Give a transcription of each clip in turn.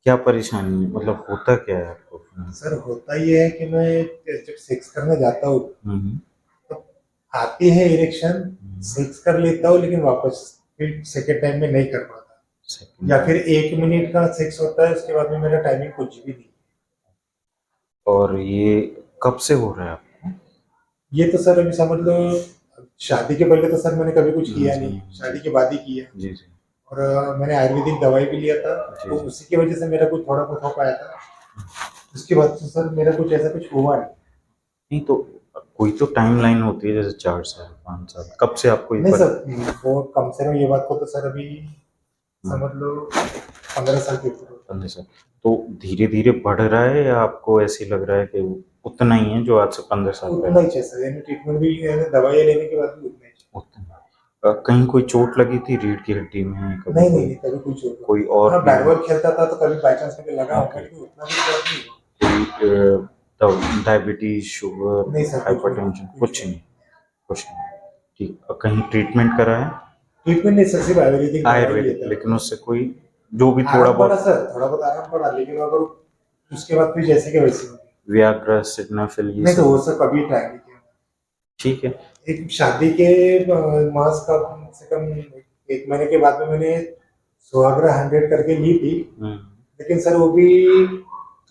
क्या परेशानी है, मतलब होता क्या है आपको? सर होता ये है कि मैं जब सेक्स करने जाता हूँ हम्म। तो आती है इरेक्शन, सेक्स कर लेता हूँ लेकिन वापस फिर सेकेंड टाइम में नहीं कर पाता, सेकंड या टाइम। फिर 1 मिनट का सेक्स होता है उसके बाद में मेरा टाइमिंग कुछ भी नहीं। और ये कब से हो रहा है आपको? ये तो सर अभी समझ लो, शादी के पहले तो सर मैंने कभी कुछ जी किया जी नहीं, जी शादी के बाद ही किया। जी जी और मैंने आयुर्वेदिक दवाई भी लिया था, जी तो जी। उसी की वजह से मेरा कुछ थोड़ा बहुत हो पाया था। उसके बाद तो सर मेरा कुछ ऐसा कुछ हुआ नहीं। नहीं तो कोई तो टाइमलाइन होती है, जैसे 4 साल 5 साल, कब से आपको ये नहीं पर? सर, वो कम से कम ये बात को तो सर अभी समझ लो 15 साल के ऊपर होता 15 साल। तो धीरे धीरे बढ़ रहा है या आपको ऐसे ही लग रहा है कि वो उतना ही है जो आज से 15 साल है। उतना पहले? ही चाहिए सर, यानी ट्रीटमेंट भी यानी दवाइयाँ लेने के बाद भी उतना ही चाहिए। उतना कहीं कोई चोट लगी थी रीढ़ की हड्डी में, कभी नहीं नहीं कोई नहीं, कभी कुछ होगा। कोई और हाँ, भी? बैट बॉल खेलता था तो कभी बाई चांस में लगा होगा, ओके। लेकिन उतना भी दर्द नहीं हुआ। कोई डायबिटीज, शुगर, नहीं सर, कुछ भी नहीं, हाइपरटेंशन, कुछ कुछ भी नहीं? नहीं। कुछ नहीं। ठीक, कहीं ट्रीटमेंट करा है? ट्रीटमेंट नहीं सर, सिर्फ आयुर्वेदिक दवाई लिया आयुर्वेदिक, था। लेकिन उससे कोई जो भी थोड़ा आराम पड़ा बहुत? सर, थोड़ा बहुत आराम पड़ा, लेकिन अगर उसके बाद फिर जैसे कि वैसे हो गया। वियाग्रा, सिडनाफिल, ये नहीं तो सब? वो सब कभी ट्राई नहीं किया। ठीक है। एक शादी के मास का कम से कम 1 महीने के बाद में मैंने सुहागरा 100 करके ली थी, हम्म। लेकिन सर वो भी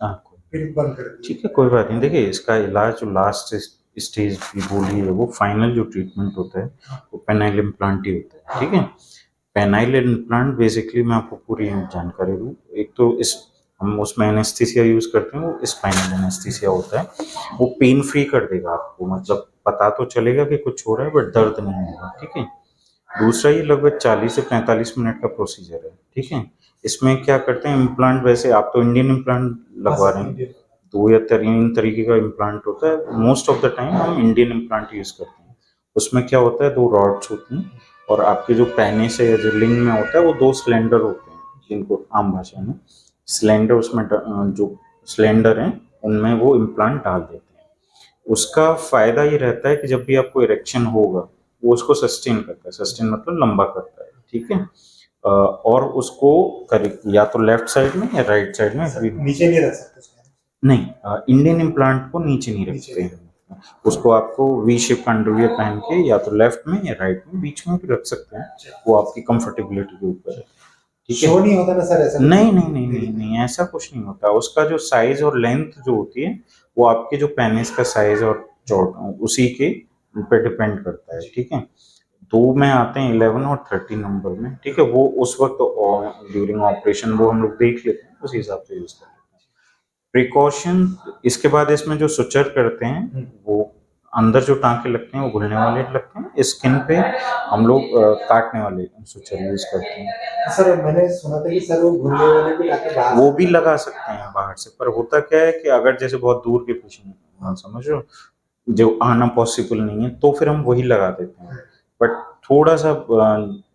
हाँ, फिर बंद कर दी। ठीक है, कोई बात नहीं। देखिए, इसका इलाज जो लास्ट स्टेज की बोली है, वो फाइनल जो ट्रीटमेंट होता है वो पेनाइल इम्प्लांट ही होता है। ठीक है। पेनाइल इम्प्लांट बेसिकली, मैं आपको पूरी जानकारी दूँ, एक तो इस हम उसमें एनेस्थीसिया यूज करते हैं, वो स्पाइनल एनेस्थीसिया होता है। वो पेन फ्री कर देगा आपको, मतलब पता तो चलेगा कि कुछ हो रहा है बट दर्द नहीं होगा। ठीक है। दूसरा, ये लगभग 40 से 45 मिनट का प्रोसीजर है। ठीक है। इसमें क्या करते हैं, इम्प्लांट, वैसे आप तो इंडियन इम्प्लांट हाँ लगवा सर, रहे हैं, इंडियन। 2 या 3 तरीके का इम्प्लांट होता है। मोस्ट ऑफ द टाइम हम इंडियन इम्प्लांट यूज करते हैं। उसमें क्या होता है, 2 रॉड्स होती हैं, और आपके जो पेनिस है या जो लिंग में होता है वो 2 सिलेंडर होते हैं, जिनको आम भाषा में सिलेंडर, उसमें जो सिलेंडर हैं उनमें वो इम्प्लांट डाल देते हैं। उसका फायदा ये रहता है कि जब भी आपको इरेक्शन होगा, वो उसको सस्टेन करता है। सस्टेन मतलब लंबा करता है। ठीक है। और उसको करेक्ट या तो लेफ्ट साइड में या राइट साइड में भी। सर नीचे नहीं रख सकते उसके, नहीं, इंडियन इम्प्लांट को नीचे नहीं नीचे रखते नहीं हैं। रख। उसको आपको वी शेप अंडरवियर पहन के या तो लेफ्ट में या राइट में, बीच में भी रख सकते हैं। वो आपकी कंफर्टेबिलिटी के ऊपर है। ठीक है। शो नहीं होता ना सर, ऐसा कुछ नहीं नहीं नहीं नहीं नहीं दिखता। नहीं, ऐसा कुछ नहीं होता। उसका जो साइज और लेंथ जो होती है, वो आपके जो पेनिस का साइज और चौड़ उसी के पे डिपेंड करता है। ठीक है। 2 में आते हैं 11 और 13 नंबर में। ठीक है। वो उस वक्त ड्यूरिंग ऑपरेशन वो हम लोग देख लेते हैं, उसी हिसाब से यूज करते हैं। प्रिकॉशन, इसके बाद इसमें जो सुचर करते हैं, वो अंदर जो टांके लगते हैं वो घुलने वाले लगते हैं। स्किन पे हम लोग काटने वाले सुचर यूज करते हैं। सर मैंने सुना था कि सर वो घूमने वाले भी आके बाहर वो से भी लगा लगा सकते हैं बाहर से, पर होता क्या है कि अगर जैसे बहुत दूर के पेशेंट, हाँ समझ रहे हो, जो आना पॉसिबल नहीं है, तो फिर हम वही लगा देते हैं। बट थोड़ा सा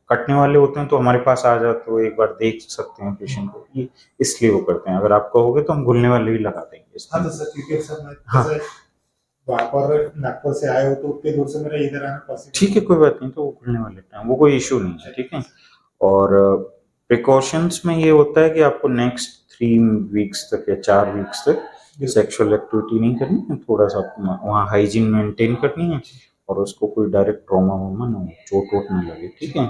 कटने वाले होते हैं तो हमारे पास आ जाते हो, एक बार देख सकते हैं पेशेंट को, ये इसलिए वो करते हैं। अगर आप कहोगे तो हम घुलने वाले भी लगा देंगे हाँ इसमें। तो सर क्योंकि सर मैं हाँ, जैसे वहाँ पर नागपुर से आए हो तो उतनी दूर से मेरा इधर आना पॉसिबल ठीक है, कोई बात नहीं, तो वो खुलने वाले टाइम वो कोई इशू नहीं है। ठीक है। और प्रिकॉशंस में ये होता है कि आपको नेक्स्ट 3 वीक्स तक या 4 वीक्स तक नहीं। सेक्सुअल एक्टिविटी नहीं करनी है। थोड़ा सा वहाँ हाइजीन मेंटेन करनी है, और उसको कोई डायरेक्ट ट्रॉमा वामा ना हो, चोट वोट ना लगे। ठीक है।